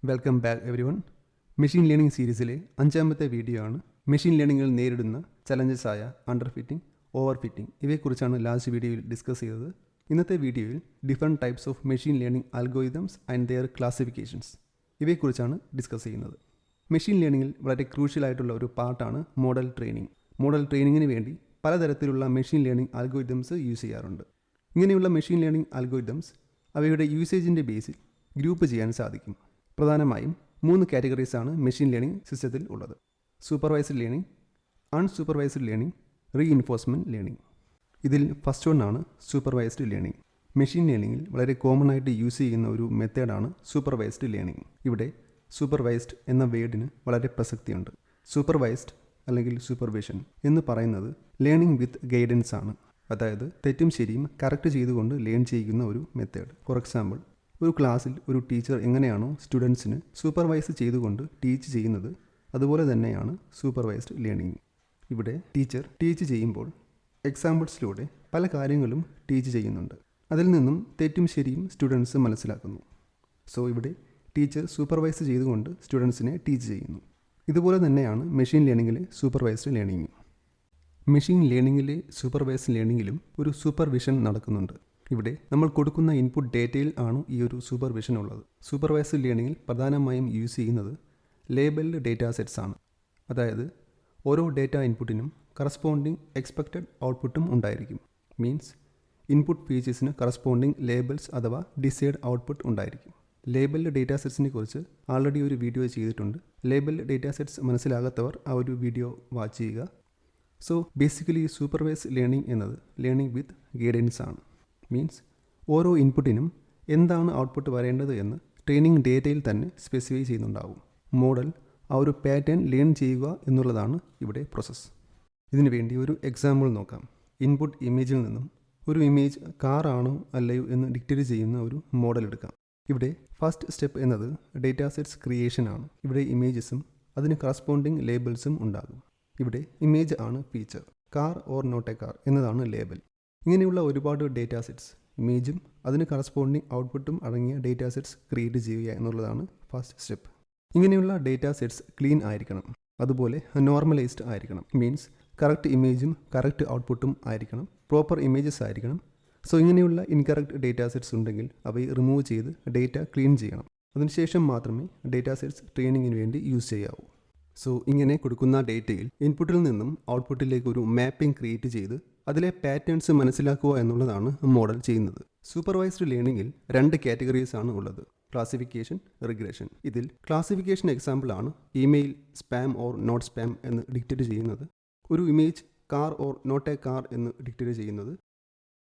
Welcome back everyone. Machine learning സീരീസിലെ 5ാമത്തെ video ആണ്. മെഷീൻ ലേണിംഗിൽ നേരിടുന്ന ചലഞ്ചസ് ആയ അണ്ടർ ഫിറ്റിംഗ്, ഓവർ ഫിറ്റിംഗ് ഇവയെക്കുറിച്ചാണ് ലാസ്റ്റ് വീഡിയോയിൽ ഡിസ്കസ് ചെയ്തത്. ഇന്നത്തെ വീഡിയോയിൽ different types of machine learning algorithms and their classifications ഇവയെക്കുറിച്ചാണ് ഡിസ്കസ് ചെയ്യുന്നത്. മെഷീൻ ലേണിംഗിൽ വളരെ ക്രൂഷ്യൽ ആയിട്ടുള്ള ഒരു പാർട്ടാണ് മോഡൽ ട്രെയിനിങ്. മോഡൽ ട്രെയിനിങ്ങിന് വേണ്ടി പലതരത്തിലുള്ള മെഷീൻ ലേണിംഗ് അൽഗോരിതംസ് യൂസ് ചെയ്യാറുണ്ട്. ഇങ്ങനെയുള്ള മെഷീൻ ലേണിംഗ് അൽഗോരിതംസ് അവയുടെ യൂസേജിൻ്റെ ബേസിൽ ഗ്രൂപ്പ് ചെയ്യാൻ സാധിക്കും. പ്രധാനമായും 3 കാറ്റഗറീസാണ് മെഷീൻ ലേണിംഗ് സിസ്റ്റത്തിൽ ഉള്ളത്: supervised learning, unsupervised learning, reinforcement learning. ഇതിൽ ഫസ്റ്റ് വണ്ണാണ് സൂപ്പർവൈസ്ഡ് ലേണിംഗ്. മെഷീൻ ലേണിംഗിൽ വളരെ കോമൺ ആയിട്ട് യൂസ് ചെയ്യുന്ന ഒരു മെത്തേഡാണ് സൂപ്പർവൈസ്ഡ് ലേണിംഗ്. ഇവിടെ സൂപ്പർവൈസ്ഡ് എന്ന വേർഡിന് വളരെ പ്രസക്തിയുണ്ട്. സൂപ്പർവൈസ്ഡ് അല്ലെങ്കിൽ സൂപ്പർവിഷൻ എന്ന് പറയുന്നത് ലേണിംഗ് വിത്ത് ഗൈഡൻസ് ആണ്. അതായത് തെറ്റും ശരിയും കറക്റ്റ് ചെയ്തുകൊണ്ട് ലേൺ ചെയ്യുന്ന ഒരു മെത്തേഡ്. ഫോർ എക്സാമ്പിൾ, ഒരു ക്ലാസ്സിൽ ഒരു ടീച്ചർ എങ്ങനെയാണോ സ്റ്റുഡൻസിന് സൂപ്പർവൈസ് ചെയ്തുകൊണ്ട് ടീച്ച് ചെയ്യുന്നത്, അതുപോലെ തന്നെയാണ് സൂപ്പർവൈസ്ഡ് ലേണിംഗ്. ഇവിടെ ടീച്ചർ ടീച്ച് ചെയ്യുമ്പോൾ എക്സാമ്പിൾസിലൂടെ പല കാര്യങ്ങളും ടീച്ച് ചെയ്യുന്നുണ്ട്. അതിൽ നിന്നും തെറ്റും ശരിയും സ്റ്റുഡൻസ് മനസ്സിലാക്കുന്നു. സോ ഇവിടെ ടീച്ചർ സൂപ്പർവൈസ് ചെയ്തുകൊണ്ട് സ്റ്റുഡൻസിനെ ടീച്ച് ചെയ്യുന്നു. ഇതുപോലെ തന്നെയാണ് മെഷീൻ ലേണിംഗിലെ സൂപ്പർവൈസ്ഡ് ലേണിംഗ്. മെഷീൻ ലേണിംഗിലെ സൂപ്പർവൈസ്ഡ് ലേണിംഗിലും ഒരു സൂപ്പർവിഷൻ നടക്കുന്നുണ്ട്. ഇവിടെ നമ്മൾ കൊടുക്കുന്ന ഇൻപുട്ട് ഡേറ്റയിൽ ആണ് ഈ ഒരു സൂപ്പർവിഷൻ ഉള്ളത്. സൂപ്പർവൈസ്ഡ് ലേണിംഗിൽ പ്രധാനമായും യൂസ് ചെയ്യുന്നത് ലേബൽഡ് ഡേറ്റാ സെറ്റ്സ് ആണ്. അതായത് ഓരോ ഡേറ്റ ഇൻപുട്ടിനും കറസ്പോണ്ടിങ് എക്സ്പെക്റ്റഡ് ഔട്ട്പുട്ടും ഉണ്ടായിരിക്കും. മീൻസ് ഇൻപുട്ട് ഫീച്ചേഴ്സിന് കറസ്പോണ്ടിങ് ലേബൽസ് അഥവാ ഡിസൈഡ് ഔട്ട്പുട്ട് ഉണ്ടായിരിക്കും. ലേബൽഡ് ഡേറ്റാ സെറ്റ്സിനെ കുറിച്ച് ആൾറെഡി ഒരു വീഡിയോ ചെയ്തിട്ടുണ്ട്. ലേബൽഡ് ഡേറ്റാ സെറ്റ്സ് മനസ്സിലാകാത്തവർ ആ ഒരു വീഡിയോ വാച്ച് ചെയ്യുക. സോ ബേസിക്കലി സൂപ്പർവൈസ്ഡ് ലേണിംഗ് എന്നത് ലേണിംഗ് വിത്ത് ഗൈഡൻസ് ആണ്. മീൻസ് ഓരോ ഇൻപുട്ടിനും എന്താണ് ഔട്ട്പുട്ട് വരേണ്ടത് എന്ന് ട്രെയിനിങ് ഡേറ്റയിൽ തന്നെ സ്പെസിഫൈ ചെയ്യുന്നുണ്ടാവും. മോഡൽ ആ ഒരു പാറ്റേൺ ലേൺ ചെയ്യുക എന്നുള്ളതാണ് ഇവിടെ പ്രോസസ്സ്. ഇതിനു വേണ്ടി ഒരു എക്സാമ്പിൾ നോക്കാം. ഇൻപുട്ട് ഇമേജിൽ നിന്നും ഒരു ഇമേജ് കാർ ആണോ അല്ലയോ എന്ന് ഡിക്റ്റേറ്റ് ചെയ്യുന്ന ഒരു മോഡൽ എടുക്കാം. ഇവിടെ ഫസ്റ്റ് സ്റ്റെപ്പ് എന്നത് ഡേറ്റാ സെറ്റ്സ് ക്രിയേഷൻ ആണ്. ഇവിടെ ഇമേജസും അതിന് കറസ്പോണ്ടിങ് ലേബിൾസും ഉണ്ടാകും. ഇവിടെ ഇമേജ് ആണ് feature, car or not a car എന്നതാണ് ലേബൽ. ഇങ്ങനെയുള്ള ഒരുപാട് ഡേറ്റാ സെറ്റ്സ്, ഇമേജും അതിന് കറസ്പോണ്ടിങ് ഔട്ട്പുട്ടും അടങ്ങിയ ഡേറ്റാ സെറ്റ്സ് ക്രിയേറ്റ് ചെയ്യുക എന്നുള്ളതാണ് ഫസ്റ്റ് സ്റ്റെപ്പ്. ഇങ്ങനെയുള്ള ഡേറ്റാ സെറ്റ്സ് ക്ലീൻ ആയിരിക്കണം, അതുപോലെ നോർമലൈസ്ഡ് ആയിരിക്കണം. മീൻസ് കറക്റ്റ് ഇമേജും കറക്റ്റ് ഔട്ട്പുട്ടും ആയിരിക്കണം, പ്രോപ്പർ ഇമേജസ് ആയിരിക്കണം. സോ ഇങ്ങനെയുള്ള ഇൻകറക്റ്റ് ഡേറ്റാ സെറ്റ്സ് ഉണ്ടെങ്കിൽ അവയെ റിമൂവ് ചെയ്ത് ഡേറ്റ ക്ലീൻ ചെയ്യണം. അതിനുശേഷം മാത്രമേ ഡേറ്റാ സെറ്റ്സ് ട്രെയിനിങ്ങിന് വേണ്ടി യൂസ് ചെയ്യാവൂ. സോ ഇങ്ങനെ കൊടുക്കുന്ന ഡേറ്റയിൽ ഇൻപുട്ടിൽ നിന്നും ഔട്ട്പുട്ടിലേക്ക് ഒരു മാപ്പിംഗ് ക്രിയേറ്റ് ചെയ്ത് അതിലെ പാറ്റേൺസ് മനസ്സിലാക്കുക എന്നുള്ളതാണ് മോഡൽ ചെയ്യുന്നത്. സൂപ്പർവൈസ്ഡ് ലേണിംഗിൽ 2 കാറ്റഗറീസ് ആണ് ഉള്ളത്: ക്ലാസിഫിക്കേഷൻ, റിഗ്രഷൻ. ഇതിൽ ക്ലാസിഫിക്കേഷൻ എക്സാമ്പിൾ ആണ് email spam or not spam എന്ന് ഡിക്റ്റേറ്റ് ചെയ്യുന്നത്, ഒരു image car or not a car എന്ന് ഡിക്റ്റേറ്റ് ചെയ്യുന്നത്,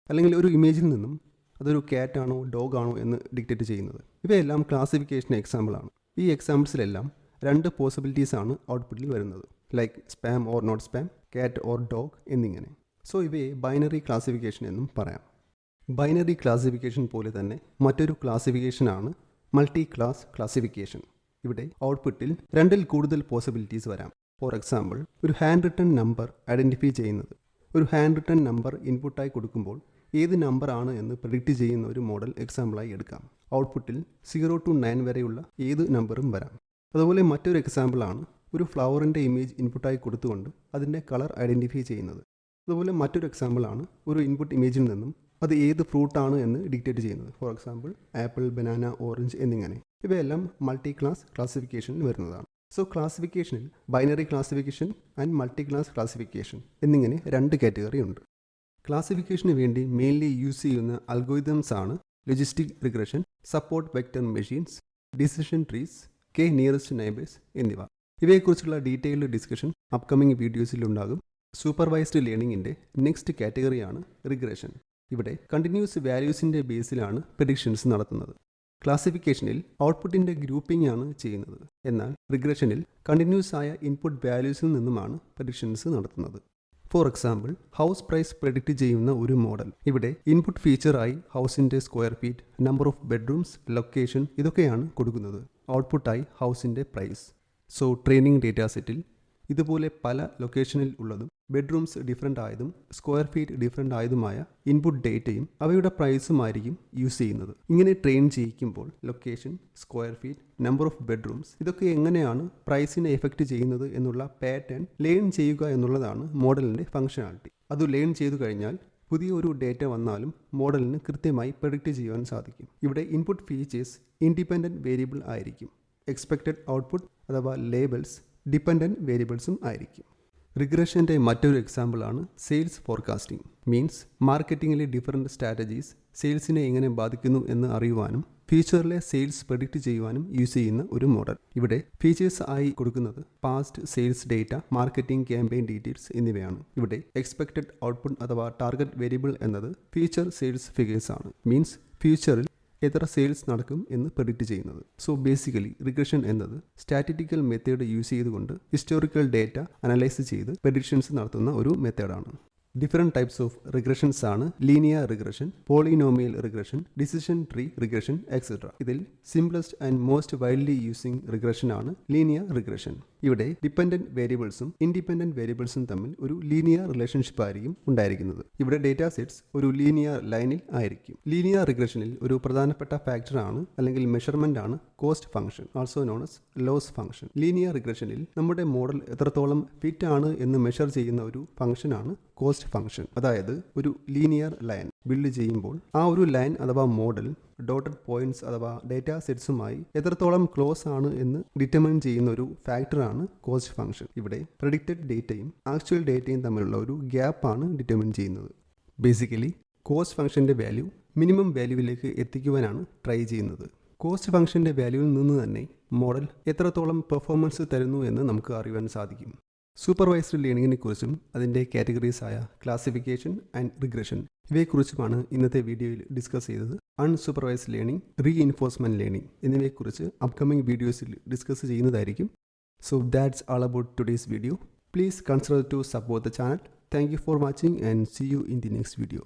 അല്ലെങ്കിൽ ഒരു ഇമേജിൽ നിന്നും അതൊരു ക്യാറ്റ് ആണോ ഡോഗ് ആണോ എന്ന് ഡിക്റ്റേറ്റ് ചെയ്യുന്നത്. ഇവയെല്ലാം ക്ലാസിഫിക്കേഷൻ എക്സാമ്പിൾ ആണ്. ഈ എക്സാമ്പിൾസിലെല്ലാം 2 പോസിബിലിറ്റീസ് ആണ് ഔട്ട്പുട്ടിൽ വരുന്നത്, like spam or not spam, cat or dog എന്നിങ്ങനെ. സോ ഇവയെ ബൈനറി ക്ലാസിഫിക്കേഷൻ എന്നും പറയാം. ബൈനറി ക്ലാസിഫിക്കേഷൻ പോലെ തന്നെ മറ്റൊരു ക്ലാസിഫിക്കേഷനാണ് മൾട്ടി ക്ലാസ് ക്ലാസിഫിക്കേഷൻ. ഇവിടെ ഔട്ട്പുട്ടിൽ 2ൽ കൂടുതൽ പോസിബിലിറ്റീസ് വരാം. ഫോർ എക്സാമ്പിൾ, ഒരു ഹാൻഡ് റിട്ടൺ നമ്പർ ഐഡൻറ്റിഫൈ ചെയ്യുന്നത്. ഒരു ഹാൻഡ് റിട്ടൺ നമ്പർ ഇൻപുട്ടായി കൊടുക്കുമ്പോൾ ഏത് നമ്പർ ആണ് എന്ന് പ്രെഡിക്റ്റ് ചെയ്യുന്ന ഒരു മോഡൽ എക്സാമ്പിളായി എടുക്കാം. ഔട്ട്പുട്ടിൽ 0 to 9 വരെയുള്ള ഏത് നമ്പറും വരാം. അതുപോലെ മറ്റൊരു എക്സാമ്പിളാണ് ഒരു ഫ്ലവറിൻ്റെ ഇമേജ് ഇൻപുട്ടായി കൊടുത്തുകൊണ്ട് അതിൻ്റെ കളർ ഐഡൻറ്റിഫൈ ചെയ്യുന്നത്. അതുപോലെ മറ്റൊരു എക്സാമ്പിളാണ് ഒരു ഇൻപുട്ട് ഇമേജിൽ നിന്നും അത് ഏത് ഫ്രൂട്ടാണ് എന്ന് ഡിക്റ്റേറ്റ് ചെയ്യുന്നത്. For example apple, banana, orange എന്നിങ്ങനെ. ഇവയെല്ലാം മൾട്ടി ക്ലാസ് ക്ലാസിഫിക്കേഷനിൽ വരുന്നതാണ്. സോ ക്ലാസിഫിക്കേഷനിൽ binary classification and multi class classification എന്നിങ്ങനെ 2 കാറ്റഗറി ഉണ്ട്. ക്ലാസിഫിക്കേഷന് വേണ്ടി മെയിൻലി യൂസ് ചെയ്യുന്ന അൽഗോരിതംസ് ആണ് logistic regression, support vector machines, decision trees, K nearest neighbours എന്നിവ. ഇവയെക്കുറിച്ചുള്ള ഡീറ്റെയിൽഡ് ഡിസ്കഷൻ അപ്കമിംഗ് വീഡിയോസിലുണ്ടാകും. സൂപ്പർവൈസ്ഡ് ലേണിംഗിൻ്റെ നെക്സ്റ്റ് കാറ്റഗറിയാണ് റിഗ്രഷൻ. ഇവിടെ കണ്ടിന്യൂസ് വാല്യൂസിൻ്റെ ബേസിലാണ് പ്രെഡിക്ഷൻസ് നടത്തുന്നത്. ക്ലാസിഫിക്കേഷനിൽ ഔട്ട്പുട്ടിൻ്റെ ഗ്രൂപ്പിംഗ് ആണ് ചെയ്യുന്നത്. എന്നാൽ റിഗ്രഷനിൽ കണ്ടിന്യൂസ് ആയ ഇൻപുട്ട് വാല്യൂസിൽ നിന്നുമാണ് പ്രെഡിക്ഷൻസ് നടത്തുന്നത്. For example, house price predict ചെയ്യുന്ന ഒരു മോഡൽ. ഇവിടെ ഇൻപുട്ട് ഫീച്ചറായി ഹൗസിൻ്റെ square feet, number of bedrooms, location ഇതൊക്കെയാണ് കൊടുക്കുന്നത്. ഔട്ട്പുട്ടായി ഹൗസിൻ്റെ പ്രൈസ്. സോ ട്രെയിനിങ് ഡേറ്റാ സെറ്റിൽ ഇതുപോലെ പല ലൊക്കേഷനിൽ ഉള്ളതും ബെഡ്റൂംസ് ഡിഫറൻ്റ് ആയതും സ്ക്വയർ ഫീറ്റ് ഡിഫറൻ്റ് ആയതുമായ ഇൻപുട്ട് ഡേറ്റയും അവയുടെ പ്രൈസുമായിരിക്കും യൂസ് ചെയ്യുന്നത്. ഇങ്ങനെ ട്രെയിൻ ചെയ്യിക്കുമ്പോൾ location, square feet, number of bedrooms ഇതൊക്കെ എങ്ങനെയാണ് പ്രൈസിനെ എഫക്റ്റ് ചെയ്യുന്നത് എന്നുള്ള പാറ്റേൺ ലേൺ ചെയ്യുക എന്നുള്ളതാണ് മോഡലിൻ്റെ ഫങ്ഷനാലിറ്റി. അത് ലേൺ ചെയ്തു കഴിഞ്ഞാൽ പുതിയ ഒരു ഡേറ്റ വന്നാലും മോഡലിന് കൃത്യമായി പ്രെഡിക്റ്റ് ചെയ്യുവാൻ സാധിക്കും. ഇവിടെ ഇൻപുട്ട് ഫീച്ചേഴ്സ് ഇൻഡിപെൻഡൻറ്റ് വേരിയബിൾ ആയിരിക്കും. എക്സ്പെക്റ്റഡ് ഔട്ട്പുട്ട് അഥവാ ലേബൽസ് ഡിപെൻഡൻറ്റ് വേരിയബിൾസും ആയിരിക്കും. റിഗ്രഷൻ്റെ മറ്റൊരു എക്സാമ്പിളാണ് സെയിൽസ് ഫോർകാസ്റ്റിംഗ്. മീൻസ് മാർക്കറ്റിങ്ങിലെ ഡിഫറൻറ്റ് സ്ട്രാറ്റജീസ് സെയിൽസിനെ എങ്ങനെ ബാധിക്കുന്നു എന്ന് അറിയുവാനും ഫ്യൂച്ചറിലെ സെയിൽസ് പ്രെഡിക്റ്റ് ചെയ്യുവാനും യൂസ് ചെയ്യുന്ന ഒരു മോഡൽ. ഇവിടെ ഫീച്ചേഴ്സ് ആയി കൊടുക്കുന്നത് past sales data, marketing campaign details എന്നിവയാണ്. ഇവിടെ എക്സ്പെക്റ്റഡ് ഔട്ട്പുട്ട് അഥവാ ടാർഗറ്റ് വേരിയബിൾ എന്നത് ഫ്യൂച്ചർ സെയിൽസ് ഫിഗേഴ്സ് ആണ്. മീൻസ് ഫ്യൂച്ചറിൽ എത്ര സെയിൽസ് നടക്കും എന്ന് പ്രെഡിക്റ്റ് ചെയ്യുന്നത്. സോ ബേസിക്കലി റിഗ്രഷൻ എന്നത് സ്റ്റാറ്റിസ്റ്റിക്കൽ മെത്തേഡ് യൂസ് ചെയ്തുകൊണ്ട് ഹിസ്റ്റോറിക്കൽ ഡേറ്റ അനലൈസ് ചെയ്ത് പ്രെഡിക്ഷൻസ് നടത്തുന്ന ഒരു മെത്തേഡാണ്. ഡിഫറെൻറ്റ് ടൈപ്സ് ഓഫ് റിഗ്രഷൻസ് ആണ് linear regression, polynomial regression, decision tree regression etcetera. ഇതിൽ simplest and most widely using regression ആണ് ലീനിയർ റിഗ്രഷൻ. ഇവിടെ ഡിപെൻഡൻറ്റ് വേരിയബിൾസും ഇൻഡിപെൻഡൻറ്റ് വേരിയബിൾസും തമ്മിൽ ഒരു ലീനിയർ റിലേഷൻഷിപ്പ് ആയിരിക്കും ഉണ്ടായിരിക്കുന്നത്. ഇവിടെ ഡേറ്റാ സെറ്റ്സ് ഒരു ലീനിയർ ലൈനിൽ ആയിരിക്കും. ലീനിയർ റിഗ്രഷനിൽ ഒരു പ്രധാനപ്പെട്ട ഫാക്ടറാണ് അല്ലെങ്കിൽ മെഷർമെന്റ് ആണ് cost function, also known as loss function. Linear റിഗ്രഷനിൽ നമ്മുടെ മോഡൽ എത്രത്തോളം ഫിറ്റ് ആണ് എന്ന് മെഷർ ചെയ്യുന്ന ഒരു ഫംഗ്ഷനാണ് കോസ്റ്റ് ഫംഗ്ഷൻ. അതായത് ഒരു ലീനിയർ ലൈൻ ബിൽഡ് ചെയ്യുമ്പോൾ ആ ഒരു ലൈൻ അഥവാ മോഡൽ ഡോട്ടഡ് പോയിന്റ്സ് അഥവാ ഡേറ്റാ സെറ്റ്സുമായി എത്രത്തോളം ക്ലോസ് ആണ് എന്ന് ഡിറ്റർമിൻ ചെയ്യുന്ന ഒരു ഫാക്ടറാണ് കോസ്റ്റ് ഫംഗ്ഷൻ. ഇവിടെ പ്രെഡിക്റ്റഡ് ഡേറ്റയും ആക്ച്വൽ ഡേറ്റയും തമ്മിലുള്ള ഒരു ഗ്യാപ്പാണ് ഡിറ്റർമിൻ ചെയ്യുന്നത്. ബേസിക്കലി കോസ്റ്റ് ഫംഗ്ഷൻ്റെ വാല്യൂ മിനിമം വാല്യൂവിലേക്ക് എത്തിക്കുവാനാണ് ട്രൈ ചെയ്യുന്നത്. കോസ്റ്റ് ഫംഗ്ഷൻ്റെ വാല്യൂവിൽ നിന്ന് തന്നെ മോഡൽ എത്രത്തോളം പെർഫോമൻസ് തരുന്നു എന്ന് നമുക്ക് അറിയാൻ സാധിക്കും. സൂപ്പർവൈസ്ഡ് ലേണിങ്ങിനെ കുറിച്ചും അതിൻ്റെ കാറ്റഗറീസായ ക്ലാസിഫിക്കേഷൻ ആൻഡ് റിഗ്രഷൻ ഇവയെക്കുറിച്ചുമാണ് ഇന്നത്തെ വീഡിയോയിൽ ഡിസ്കസ് ചെയ്തത്. അൺസൂപ്പർവൈസ്ഡ് ലേണിംഗ്, റീഇൻഫോഴ്സ്മെൻറ്റ് ലേണിംഗ് എന്നിവയെക്കുറിച്ച് അപ്കമിംഗ് വീഡിയോസിൽ ഡിസ്കസ് ചെയ്യുന്നതായിരിക്കും. So that's all about today's video. Please consider to support the channel. Thank you for watching and see you in the next video.